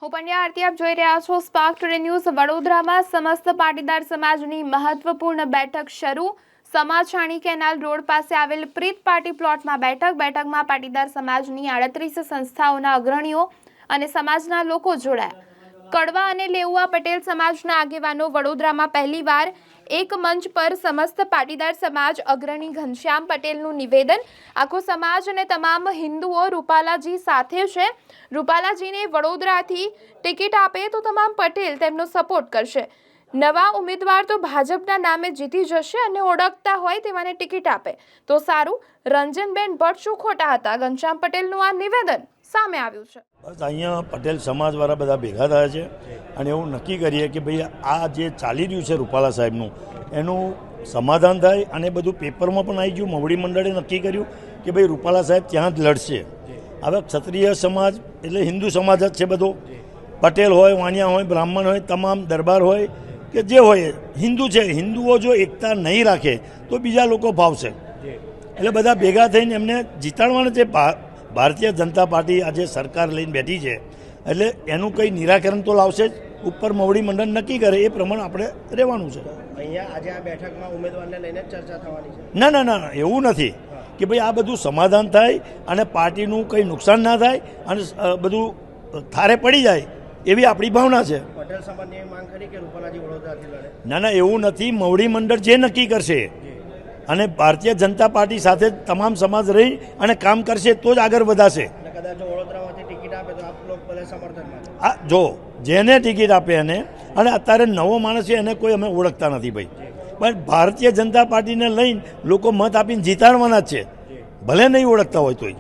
હું પંડ્યા આરતી આપ જોઈ રહ્યા છો સ્પાર્ક ટુડે ન્યૂઝ। વડોદરામાં સમસ્ત પાટીદાર સમાજની મહત્વપૂર્ણ બેઠક શરૂ। સમાછાણી કેનાલ રોડ પાસે આવેલ પ્રીત પાર્ટી પ્લોટમાં બેઠકમાં પાટીદાર સમાજની 38 સંસ્થાઓના અગ્રણીઓ અને સમાજના લોકો જોડાયા। કડવા અને લેઉવા પટેલ સમાજના આગેવાનો વડોદરામાં પહેલીવાર એક મંચ પર સમસ્ત પાટીદાર સમાજ અગ્રણી ઘનશ્યામ પટેલનું નિવેદન। આખો સમાજ અને તમામ હિન્દુઓ રૂપાલાજી સાથે છે। રૂપાલાજીને વડોદરાથી ટિકિટ આપે તો તમામ પટેલ તેમનો સપોર્ટ કરશે। નવા ઉમેદવાર તો ભાજપના નામે જીતી જશે અને ઓળખતા હોય તેવાને ટિકિટ આપે તો સારું। રંજનબેન ભટ્ટ શું ખોટા હતા? ઘનશ્યામ પટેલનું આ નિવેદન સામે આવ્યું છે। બસ અહીંયા પટેલ સમાજવાળા બધા ભેગા થયા છે અને એવું નક્કી કરીએ કે ભાઈ આ જે ચાલી રહ્યું છે રૂપાલા સાહેબનું એનું સમાધાન થાય। અને બધું પેપરમાં પણ આવી ગયું। મવડી મંડળે નક્કી કર્યું કે ભાઈ રૂપાલા સાહેબ ત્યાં જ લડશે। હવે ક્ષત્રિય સમાજ એટલે હિન્દુ સમાજ જ છે બધો। પટેલ હોય, વાણિયા હોય, બ્રાહ્મણ હોય, તમામ દરબાર હોય કે જે હોય હિન્દુ છે। હિન્દુઓ જો એકતા નહીં રાખે તો બીજા લોકો ભાવશે। એટલે બધા ભેગા થઈને એમને જીતાડવાના છે। ભારતીય જનતા પાર્ટી આજે સરકાર લઈને બેઠી છે એટલે એનું કંઈ નિરાકરણ તો લાવશે જ। ઉપર મવડી મંડળ નક્કી કરે એ પ્રમાણે આપણે રહેવાનું છે। અહીંયા આજે આ બેઠકમાં ઉમેદવારને લઈને ચર્ચા થવાની છે? ના ના ના એવું નથી કે ભાઈ આ બધું સમાધાન થાય અને પાર્ટીનું કંઈ નુકસાન ના થાય અને બધું થારે પડી જાય એવી આપણી ભાવના છે। પટેલ સમાજની માંગ કરી કે રૂપાલાજી વડોદરાથી લડે? ના ના એવું નથી। મવડી મંડળ જે નક્કી કરશે અને ભારતીય જનતા પાર્ટી સાથે તમામ સમાજ રહી અને કામ કરશે તો જ આગળ વધાશે। અને કદાચ જો વડોદરામાંથી ટિકિટ આપે તો આપ લોકો ભલે સમર્થનમાં? આ જો જેને ટિકિટ આપે એને, અને અત્યારે નવો માણસ છે એને કોઈ અમે ઓળખતા નથી ભાઈ, પણ ભારતીય જનતા પાર્ટીને લઈને લોકો મત આપીને જીતાડવાના જ છે, ભલે નહીં ઓળખતા હોય તોય।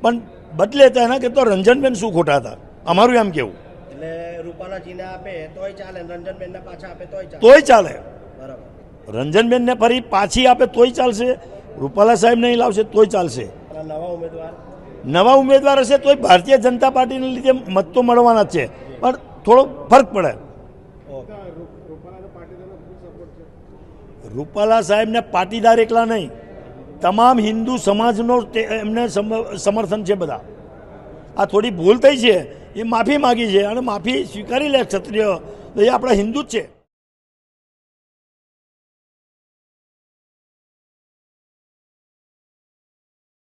પણ બદલે તો એના કહેતો રંજનબેન શું ખોટા હતા અમારું એમ કેવું। એટલે રૂપાલાજીને આપે તોય ચાલે, રંજનબેનને પાછા આપે તોય ચાલે। બરાબર। રંજનબેનને ફરી પાછી આપે તોય ચાલશે, રૂપાલા સાહેબ નહીં લાવશે તોય ચાલશે। અને નવા ઉમેદવાર હશે તોય ભારતીય જનતા પાર્ટીને લીધે મત તો મળવાના જ છે, પણ થોડો ફરક પડે। રૂપાલા સાહેબને પાટીદાર એકલા નહીં, તમામ હિન્દુ સમાજનો એમને સમર્થન છે બધા। આ થોડી ભૂલ થઈ છે એ માફી માગી છે અને માફી સ્વીકારી લે ક્ષત્રિય, એ આપણા હિન્દુ જ છે।